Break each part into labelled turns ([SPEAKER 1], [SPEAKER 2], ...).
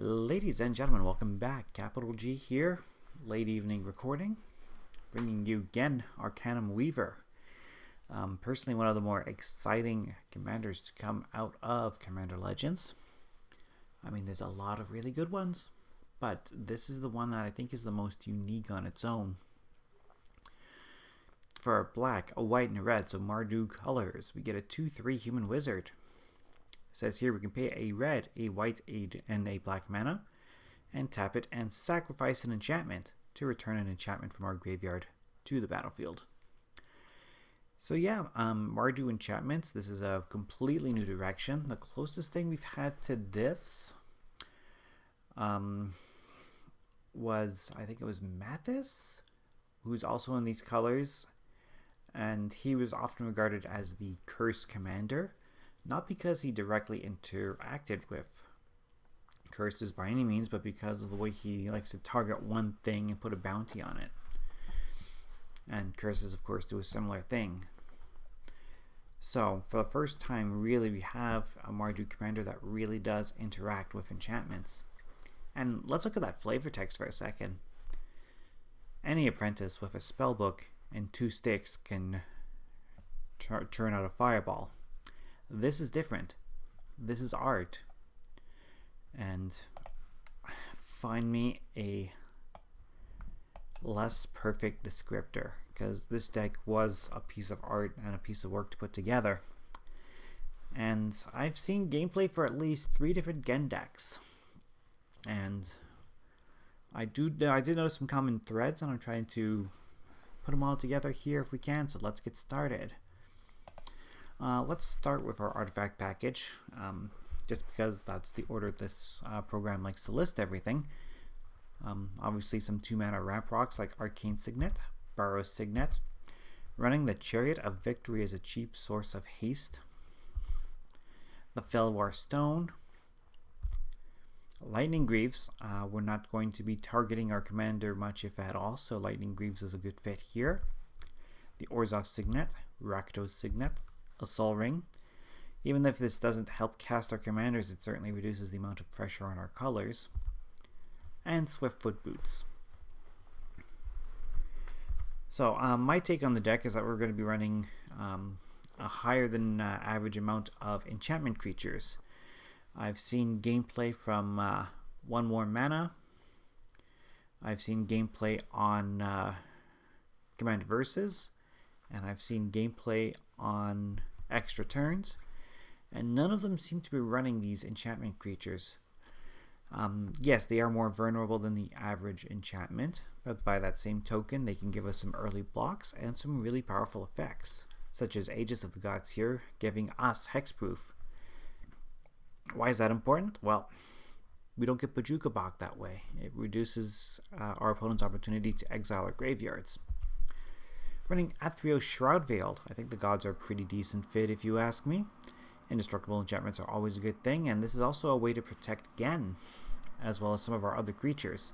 [SPEAKER 1] Ladies and gentlemen, welcome back. Capital G here, late evening recording, bringing you Ghen, Arcanum Weaver. Personally, one of the more exciting commanders to come out of Commander Legends. I mean, there's a lot of really good ones, but this is the one that I think is the most unique on its own. For a black, a white, and a red, so Mardu colors, we get a 2/3 human wizard. It says here we can pay a red, a white, and a black mana, and tap it and sacrifice an enchantment to return an enchantment from our graveyard to the battlefield. So yeah, Mardu enchantments, this is a completely new direction. The closest thing we've had to this was, I think it was Mathis, who's also in these colors, and he was often regarded as the curse commander. Not because he directly interacted with curses by any means, but because of the way he likes to target one thing and put a bounty on it. And curses, of course, do a similar thing. So, for the first time, really, we have a Mardu commander that really does interact with enchantments. And let's look at that flavor text for a second. Any apprentice with a spellbook and 2 sticks can turn out a fireball. This is different. This is art. And find me a less perfect descriptor, because this deck was a piece of art and a piece of work to put together. And I've seen gameplay for at least 3 different Ghen decks. And I did notice some common threads, and I'm trying to put them all together here if we can, so let's get started. Let's start with our artifact package, just because that's the order this program likes to list everything. Obviously some 2-mana ramp rocks like Arcane Signet, Burrow's Signet, running the Chariot of Victory as a cheap source of haste, the Felwar Stone, Lightning Greaves. We're not going to be targeting our commander much if at all, so Lightning Greaves is a good fit here. The Orzhov Signet, Rakdos Signet, a Sol Ring. Even if this doesn't help cast our commanders, it certainly reduces the amount of pressure on our colors. And Swiftfoot Boots. So my take on the deck is that we're going to be running a higher than average amount of enchantment creatures. I've seen gameplay from 1 more mana. I've seen gameplay on Command Versus, and I've seen gameplay on extra turns, and none of them seem to be running these enchantment creatures. Yes, they are more vulnerable than the average enchantment, but by that same token, they can give us some early blocks and some really powerful effects, such as Aegis of the Gods here, giving us hexproof. Why is that important? Well, we don't get Bojuka Bog that way. It reduces our opponent's opportunity to exile our graveyards. Running Athreos Shroud Veiled, I think the gods are a pretty decent fit if you ask me. Indestructible enchantments are always a good thing, and this is also a way to protect Ghen, as well as some of our other creatures.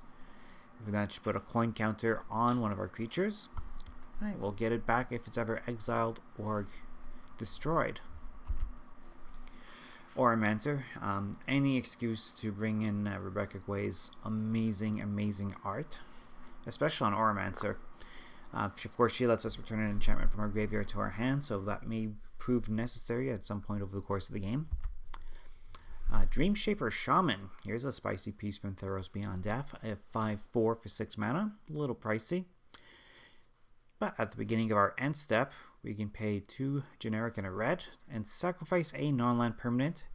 [SPEAKER 1] If we manage to put a coin counter on one of our creatures, we'll get it back if it's ever exiled or destroyed. Oromancer, any excuse to bring in Rebecca Gway's amazing art, especially on Oromancer. Of course, she lets us return an enchantment from our graveyard to our hand, so that may prove necessary at some point over the course of the game. Dreamshaper Shaman. Here's a spicy piece from Theros Beyond Death. A 5/4 for 6 mana. A little pricey. But at the beginning of our end step, we can pay 2 generic and a red, and sacrifice a non-land permanent.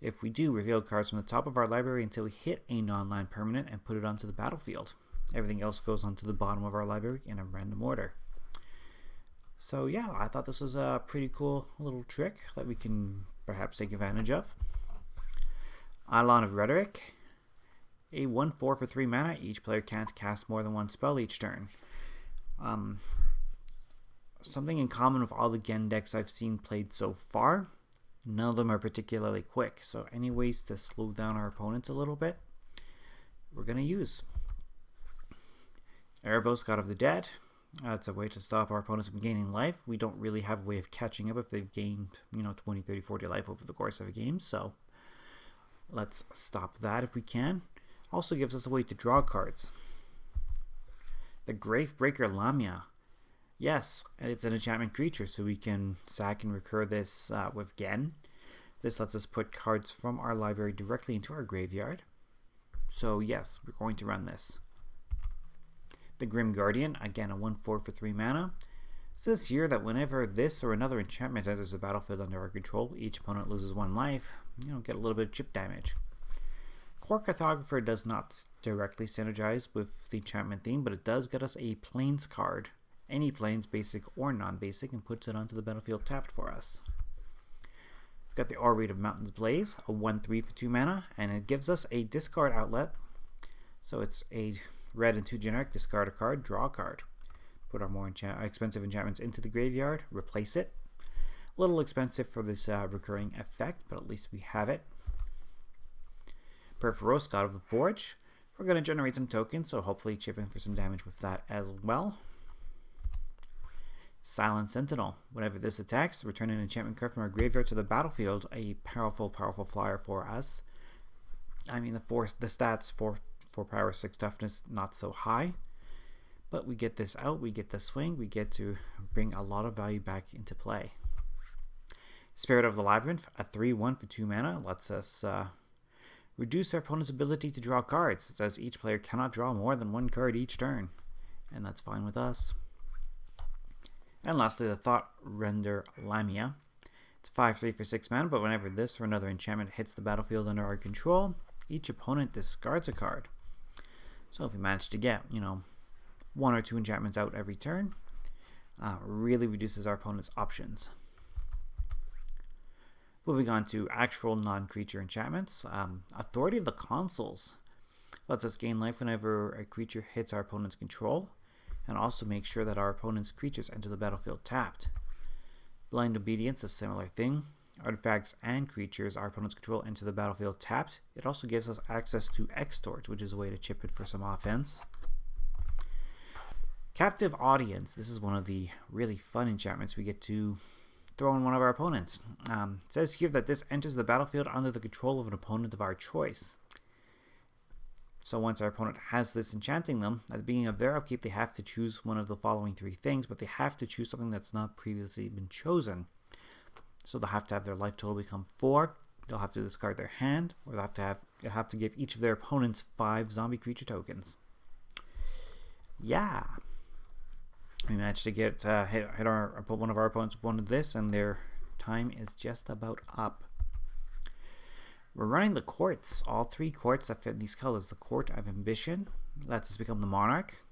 [SPEAKER 1] If we do, reveal cards from the top of our library until we hit a non-land permanent and put it onto the battlefield. Everything else goes onto the bottom of our library in a random order. So yeah, I thought this was a pretty cool little trick that we can perhaps take advantage of. Eidolon of Rhetoric. A 1/4 for 3 mana. Each player can't cast more than 1 spell each turn. Something in common with all the Ghen decks I've seen played so far, none of them are particularly quick. So any ways to slow down our opponents a little bit, we're going to use. Erebos, God of the Dead. It's a way to stop our opponents from gaining life. We don't really have a way of catching up if they've gained, 20, 30, 40 life over the course of a game. So Let's stop that if we can. Also gives us a way to draw cards. The Gravebreaker Lamia. Yes, it's an enchantment creature, so we can sack and recur this with Ghen. This lets us put cards from our library directly into our graveyard. So yes, we're going to run this. The Grim Guardian, again a 1/4 for 3 mana. It says here that whenever this or another enchantment enters the battlefield under our control, each opponent loses 1 life. Get a little bit of chip damage. Core Cartographer does not directly synergize with the enchantment theme, but it does get us a Plains card. Any Plains, basic or non-basic, and puts it onto the battlefield tapped for us. We've got the Orrery of Mountains Blaze, a 1/3 for 2 mana, and it gives us a discard outlet. So it's a red and 2 generic, discard a card, draw a card. Put our more expensive enchantments into the graveyard, replace it. A little expensive for this recurring effect, but at least we have it. Perforos, God of the Forge. We're going to generate some tokens, so hopefully chip in for some damage with that as well. Silent Sentinel. Whenever this attacks, return an enchantment card from our graveyard to the battlefield. A powerful flyer for us. I mean, the stats for power 6 toughness not so high, but we get this out, we get the swing, we get to bring a lot of value back into play. Spirit of the Labyrinth, a 3/1 for 2 mana, lets us reduce our opponent's ability to draw cards. It says each player cannot draw more than 1 card each turn, and that's fine with us. And lastly, the Thought Render Lamia. It's 5/3 for 6 mana, but whenever this or another enchantment hits the battlefield under our control, each opponent discards a card. So if we manage to get, 1 or 2 enchantments out every turn, really reduces our opponent's options. Moving on to actual non-creature enchantments. Authority of the Consuls lets us gain life whenever a creature hits our opponent's control, and also make sure that our opponent's creatures enter the battlefield tapped. Blind Obedience, a similar thing. Artifacts and creatures our opponent's control enter the battlefield tapped. It also gives us access to Extort, which is a way to chip it for some offense. Captive Audience. This is one of the really fun enchantments we get to throw in one of our opponents. It says here that this enters the battlefield under the control of an opponent of our choice. So once our opponent has this enchanting them, at the beginning of their upkeep, they have to choose one of the following 3 things, but they have to choose something that's not previously been chosen. So they'll have to have their life total become 4, they'll have to discard their hand, or they'll have to give each of their opponents 5 zombie creature tokens. Yeah. We managed to get hit one of our opponents with one of this, and their time is just about up. We're running the courts, all 3 courts that fit these colors. The Court of Ambition lets us become the Monarch.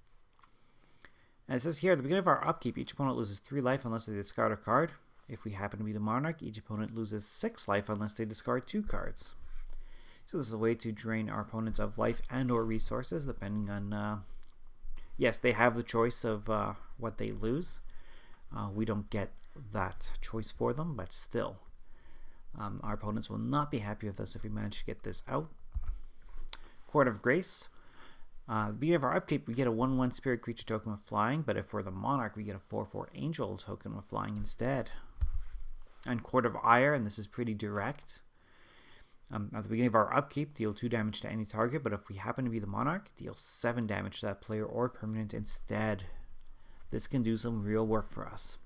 [SPEAKER 1] And it says here, at the beginning of our upkeep, each opponent loses 3 life unless they discard a card. If we happen to be the Monarch, each opponent loses 6 life unless they discard 2 cards. So this is a way to drain our opponents of life and or resources, depending on... yes, they have the choice of what they lose. We don't get that choice for them, but still. Our opponents will not be happy with us if we manage to get this out. Court of Grace. At the beginning of our upkeep, we get a 1/1 spirit creature token with flying, but if we're the Monarch, we get a 4/4 angel token with flying instead. And Court of Ire, and this is pretty direct. At the beginning of our upkeep, deal 2 damage to any target, but if we happen to be the Monarch, deal 7 damage to that player or permanent instead. This can do some real work for us.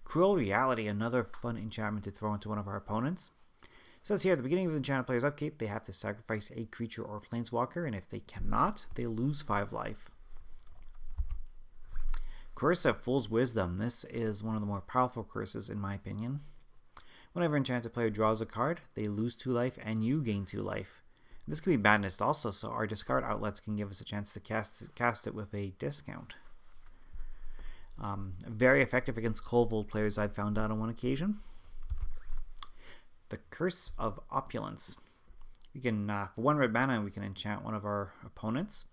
[SPEAKER 1] Cruel Reality, another fun enchantment to throw into one of our opponents. It says here, at the beginning of the enchanted player's upkeep, they have to sacrifice a creature or planeswalker, and if they cannot, they lose 5 life. Curse of Fool's Wisdom. This is one of the more powerful curses, in my opinion. Whenever an enchanted player draws a card, they lose 2 life, and you gain 2 life. This can be banished also, so our discard outlets can give us a chance to cast it with a discount. Very effective against Kobold players, I've found out on one occasion. The Curse of Opulence. We can, for 1 red mana, we can enchant one of our opponents.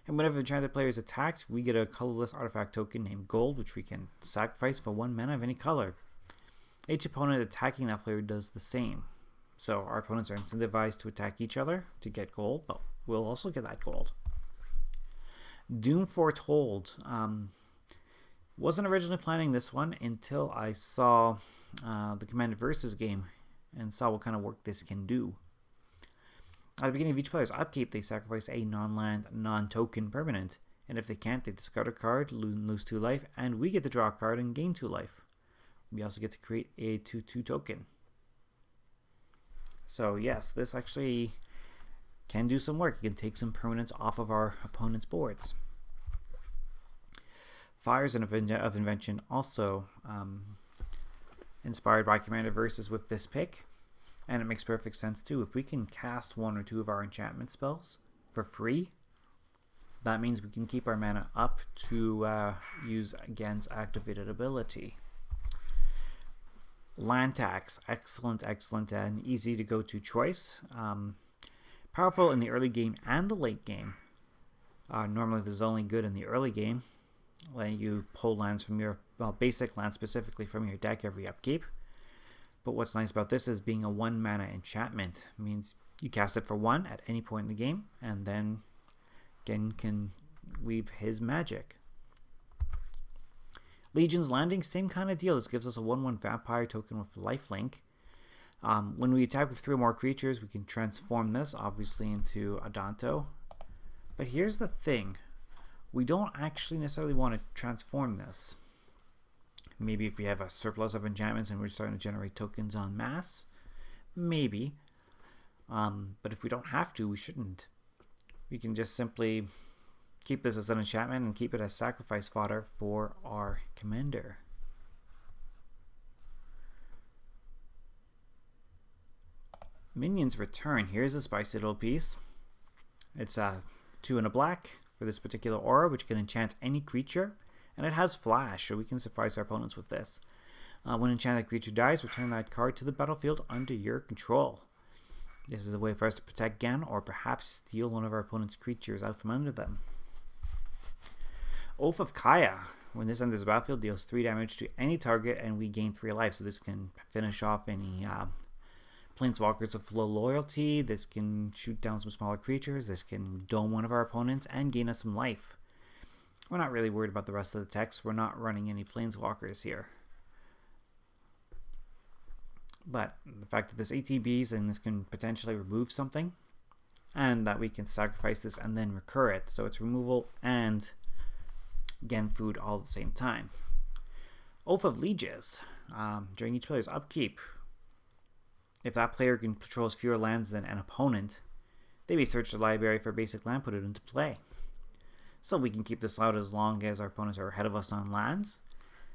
[SPEAKER 1] And whenever the enchanted player is attacked, we get a colorless artifact token named Gold, which we can sacrifice for 1 mana of any color. Each opponent attacking that player does the same. So our opponents are incentivized to attack each other to get gold, but we'll also get that gold. Doom Foretold. Wasn't originally planning this one until I saw the Commander Versus game and saw what kind of work this can do. At the beginning of each player's upkeep, they sacrifice a non-land, non-token permanent. And if they can't, they discard a card, lose 2 life, and we get to draw a card and gain 2 life. We also get to create a 2/2 token. So yes, this actually can do some work. It can take some permanents off of our opponent's boards. Fires of Invention also inspired by Commander Versus with this pick. And it makes perfect sense too. If we can cast 1 or 2 of our enchantment spells for free, that means we can keep our mana up to use Ghen's activated ability. Land tax, excellent, and easy to go to choice. Powerful in the early game and the late game. Normally this is only good in the early game, letting you pull lands from your, basic lands specifically from your deck every upkeep. But what's nice about this is being a 1 mana enchantment. It means you cast it for 1 at any point in the game, and then Ghen can weave his magic. Legion's Landing, same kind of deal. This gives us a 1/1 vampire token with lifelink. When we attack with 3 or more creatures, we can transform this, obviously, into a Danto. But here's the thing. We don't actually necessarily want to transform this. Maybe if we have a surplus of enchantments and we're starting to generate tokens en masse. Maybe. But if we don't have to, we shouldn't. We can just simply keep this as an enchantment and keep it as sacrifice fodder for our commander. Minions Return. Here's a spicy little piece. It's 2 and a black for this particular aura, which can enchant any creature. And it has flash, so we can surprise our opponents with this. When an enchanted creature dies, return that card to the battlefield under your control. This is a way for us to protect Ghen, or perhaps steal one of our opponent's creatures out from under them. Oath of Kaya. When this enters the battlefield, deals 3 damage to any target, and we gain 3 life. So this can finish off any planeswalkers of low loyalty. This can shoot down some smaller creatures. This can dome one of our opponents and gain us some life. We're not really worried about the rest of the text. We're not running any planeswalkers here. But the fact that this ATBs and this can potentially remove something, and that we can sacrifice this and then recur it. So it's removal and Ghen food all at the same time. Oath of Lieges. During each player's upkeep, if that player controls fewer lands than an opponent, they may search the library for a basic land, put it into play. So we can keep this out as long as our opponents are ahead of us on lands.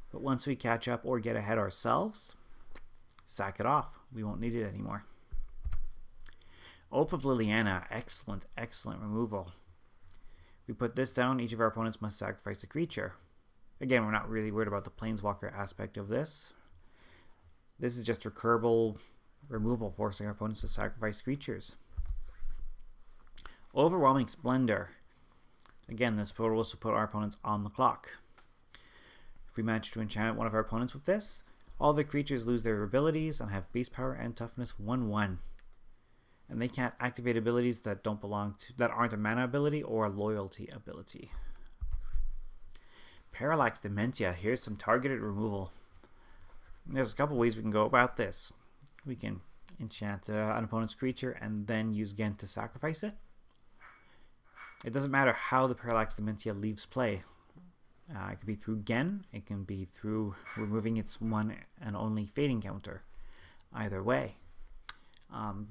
[SPEAKER 1] But once we catch up or get ahead ourselves, sack it off. We won't need it anymore. Oath of Liliana. Excellent, removal. We put this down. Each of our opponents must sacrifice a creature. Again, we're not really worried about the planeswalker aspect of this. This is just recurable removal, forcing our opponents to sacrifice creatures. Overwhelming Splendor. Again, this will also put our opponents on the clock. If we manage to enchant one of our opponents with this, all the creatures lose their abilities and have base power and toughness 1/1. And they can't activate abilities that aren't a mana ability or a loyalty ability. Parallax Dementia. Here's some targeted removal. There's a couple ways we can go about this. We can enchant an opponent's creature and then use Ghen to sacrifice it. It doesn't matter how the Parallax Dementia leaves play. It can be through Ghen. It can be through removing its one and only fading counter. Either way,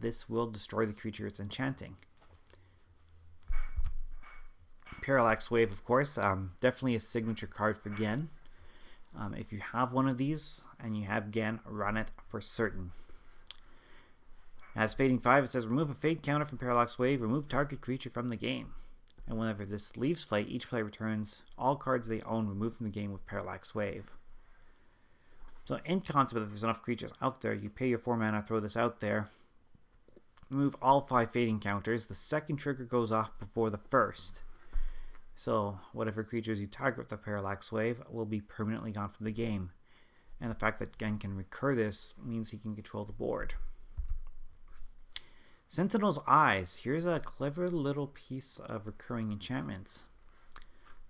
[SPEAKER 1] this will destroy the creature it's enchanting. Parallax Wave, of course, definitely a signature card for Ghen. If you have one of these and you have Ghen, run it for certain. As Fading 5, it says remove a fade counter from Parallax Wave, remove target creature from the game. And whenever this leaves play, each player returns all cards they own removed from the game with Parallax Wave. So in concept, if there's enough creatures out there, you pay your 4 mana, throw this out there, remove all 5 fading counters. The second trigger goes off before the first. So whatever creatures you target with the Parallax Wave will be permanently gone from the game. And the fact that Ghen can recur this means he can control the board. Sentinel's Eyes. Here's a clever little piece of recurring enchantments.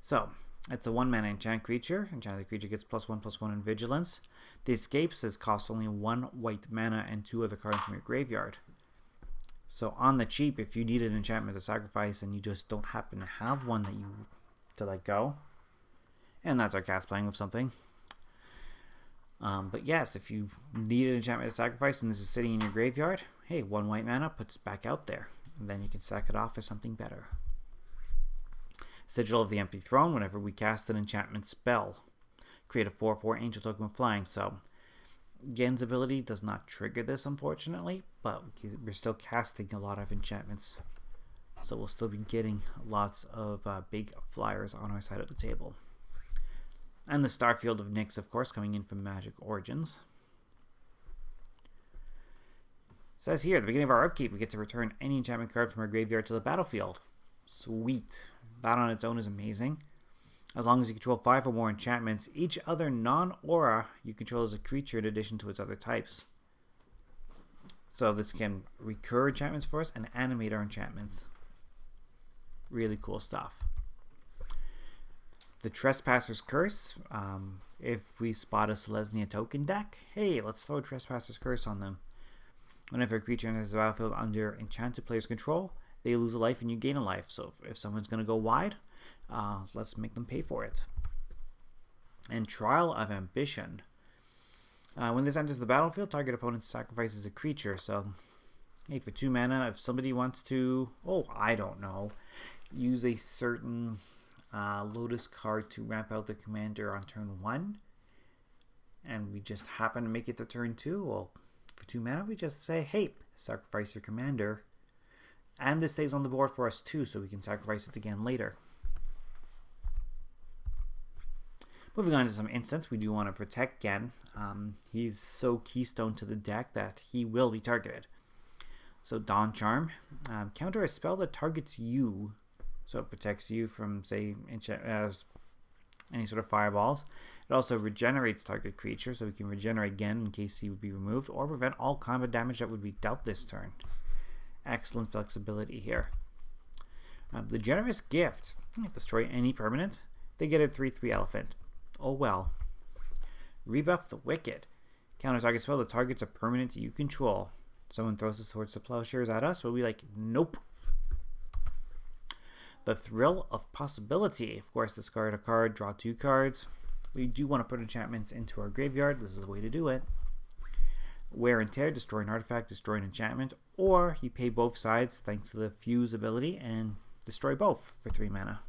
[SPEAKER 1] So, it's a 1 mana enchant creature. Enchanted creature gets +1/+1 in vigilance. The escape says costs only 1 white mana and 2 other cards from your graveyard. So on the cheap, if you need an enchantment to sacrifice and you just don't happen to have one that you to let go, and that's our cast playing with something. But yes, if you need an enchantment to sacrifice and this is sitting in your graveyard, hey, 1 white mana puts it back out there, and then you can sack it off as something better. Sigil of the Empty Throne. Whenever we cast an enchantment spell, create a 4/4 angel token with flying. So Ghen's ability does not trigger this, unfortunately, but we're still casting a lot of enchantments, so we'll still be getting lots of big flyers on our side of the table. And the Starfield of Nyx, of course, coming in from Magic Origins. It says here, at the beginning of our upkeep, we get to return any enchantment card from our graveyard to the battlefield. Sweet. That on its own is amazing. As long as you control 5 or more enchantments, each other non-aura you control is a creature in addition to its other types. So this can recur enchantments for us and animate our enchantments. Really cool stuff. The Trespasser's Curse. If we spot a Selesnya token deck, hey, let's throw a Trespasser's Curse on them. Whenever a creature enters the battlefield under enchanted player's control, they lose a life and you gain a life. So if someone's going to go wide, let's make them pay for it. And Trial of Ambition. When this enters the battlefield, target opponent sacrifices a creature. So, hey, for 2 mana, if somebody wants to, I don't know, use a certain Lotus card to ramp out the commander on turn 1, and we just happen to make it to turn 2, well, for 2 mana, we just say, hey, sacrifice your commander. And this stays on the board for us too, so we can sacrifice it again later. Moving on to some instants, we do want to protect Ghen. He's so keystone to the deck that he will be targeted. So Dawn Charm. Counter a spell that targets you. So it protects you from, say, any sort of fireballs. It also regenerates target creature, so we can regenerate Ghen in case he would be removed, or prevent all combat damage that would be dealt this turn. Excellent flexibility here. The Generous Gift. Destroy any permanent. They get a 3/3 elephant. Oh well. Rebuff the Wicked. Counter target spell that targets a permanent you control. Someone throws the Swords to Plowshares at us, we'll be like, nope. The Thrill of Possibility. Of course, discard a card, draw 2 cards. We do want to put enchantments into our graveyard. This is the way to do it. Wear and Tear. Destroy an artifact, destroy an enchantment. Or you pay both sides thanks to the Fuse ability and destroy both for 3 mana.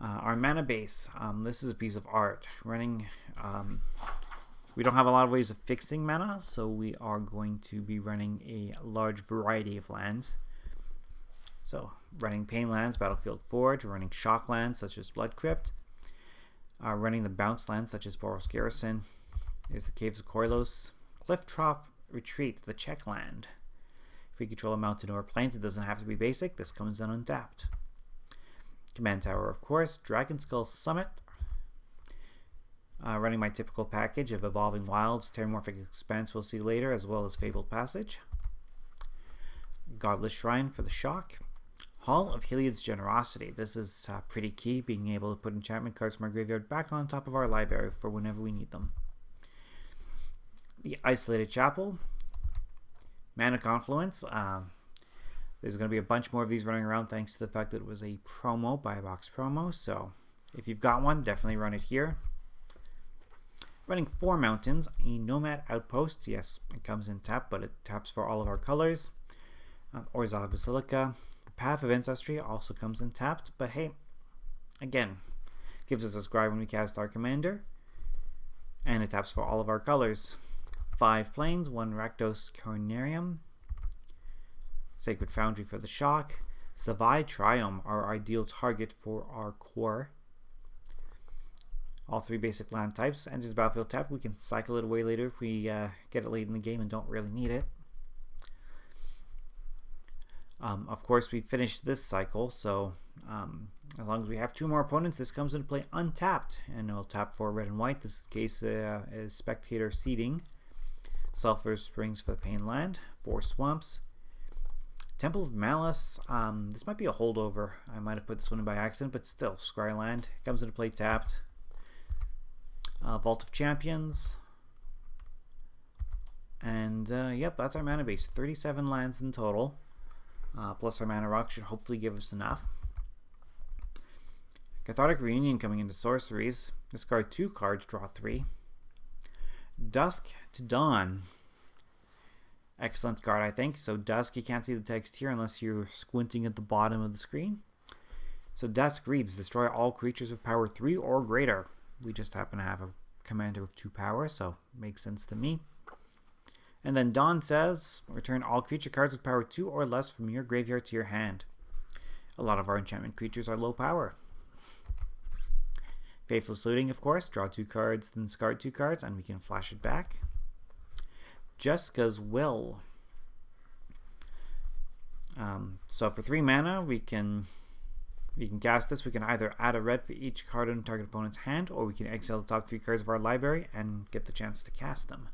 [SPEAKER 1] Our mana base. This is a piece of art. Running. We don't have a lot of ways of fixing mana, so we are going to be running a large variety of lands. So, running Pain lands, Battlefield Forge, running Shock lands such as Blood Crypt, running the Bounce lands such as Boros Garrison. There's the Caves of Koilos, Cliff Trough Retreat, the Check land. If we control a mountain or a plains, it doesn't have to be basic. This comes in untapped. Command Tower, of course, Dragon Skull Summit. Running my typical package of Evolving Wilds, Terramorphic Expanse we'll see later, as well as Fabled Passage. Godless Shrine for the Shock. Hall of Heliod's Generosity. This is pretty key, being able to put enchantment cards from our graveyard back on top of our library for whenever we need them. The Isolated Chapel. Mana Confluence. There's going to be a bunch more of these running around thanks to the fact that it was a promo, buy a box promo. So if you've got one, definitely run it here. Running 4 mountains, a Nomad Outpost. Yes, it comes in tap, but it taps for all of our colors. Orzhov Basilica. The Path of Ancestry also comes in tapped, but hey, again, gives us a scry when we cast our commander. And it taps for all of our colors. 5 plains, 1 Rakdos Carnarium. Sacred Foundry for the Shock. Savai Triumph, our ideal target for our core. All 3 basic land types. Enters the battlefield tap. We can cycle it away later if we get it late in the game and don't really need it. Of course, we finished this cycle, so as long as we have 2 more opponents, this comes into play untapped. And it'll tap for red and white. This case is Spectator Seeding. Sulphur Springs for the Pain land. 4 swamps. Temple of Malice. This might be a holdover. I might have put this one in by accident, but still, Scryland. Comes into play tapped. Vault of Champions. And yep, that's our mana base. 37 lands in total. Plus our mana rock should hopefully give us enough. Cathartic Reunion coming into sorceries. Discard 2 cards, draw 3. Dusk to Dawn. Excellent card, I think. So Dusk, you can't see the text here unless you're squinting at the bottom of the screen. So Dusk reads, destroy all creatures of power 3 or greater. We just happen to have a commander with 2 power, so makes sense to me. And then Dawn says, return all creature cards with power 2 or less from your graveyard to your hand. A lot of our enchantment creatures are low power. Faithless Looting, of course. Draw 2 cards, then discard 2 cards, and we can flash it back. Jessica's Will. So for 3 mana, we can cast this. We can either add a red for each card on target opponent's hand, or we can exile the top 3 cards of our library and get the chance to cast them.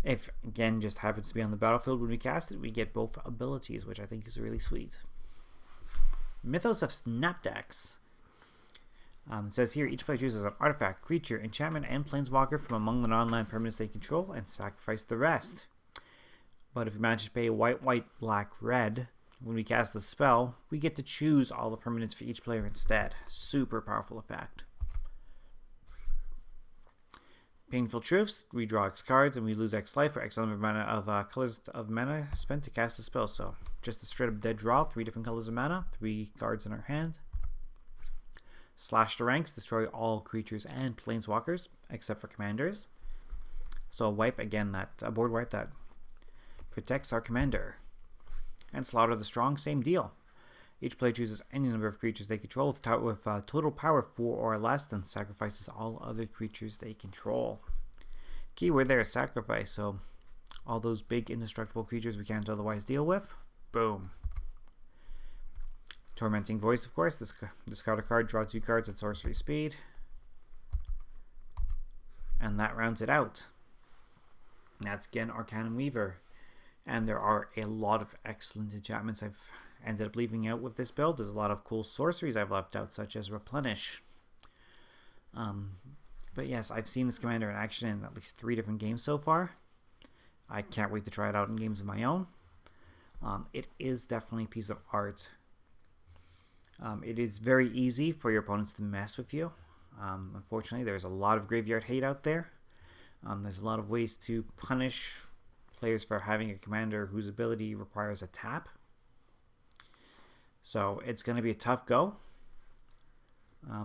[SPEAKER 1] If Ghen just happens to be on the battlefield when we cast it, we get both abilities, which I think is really sweet. Mythos of Snapdax. It says here, each player chooses an artifact, creature, enchantment, and planeswalker from among the non-land permanents they control and sacrifice the rest. But if we manage to pay white, black, red, when we cast the spell, we get to choose all the permanents for each player instead. Super powerful effect. Painful Truths, we draw X cards and we lose X life for X number of mana of colors of mana spent to cast the spell. So just a straight up dead draw, 3 different colors of mana, 3 cards in our hand. Slash the Ranks, destroy all creatures and planeswalkers except for commanders. So a wipe, again, a board wipe that protects our commander. And Slaughter the Strong, same deal. Each player chooses any number of creatures they control with total power 4 or less, then sacrifices all other creatures they control. Keyword there is sacrifice, so all those big indestructible creatures we can't otherwise deal with, boom. Tormenting Voice, of course. Discard a card, draw 2 cards at sorcery speed. And that rounds it out. That's again Arcanum Weaver. And there are a lot of excellent enchantments I've ended up leaving out with this build. There's a lot of cool sorceries I've left out, such as Replenish. But yes, I've seen this commander in action in at least 3 different games so far. I can't wait to try it out in games of my own. It is definitely a piece of art. It is very easy for your opponents to mess with you. Unfortunately, there's a lot of graveyard hate out there. There's a lot of ways to punish players for having a commander whose ability requires a tap. So it's going to be a tough go.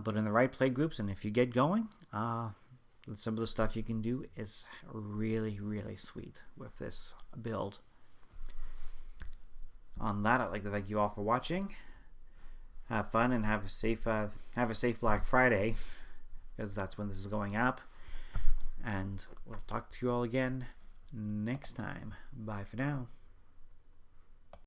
[SPEAKER 1] But in the right play groups, and if you get going, some of the stuff you can do is really, really sweet with this build. On that, I'd like to thank you all for watching. Have fun and have a safe Black Friday, because that's when this is going up. And we'll talk to you all again next time. Bye for now.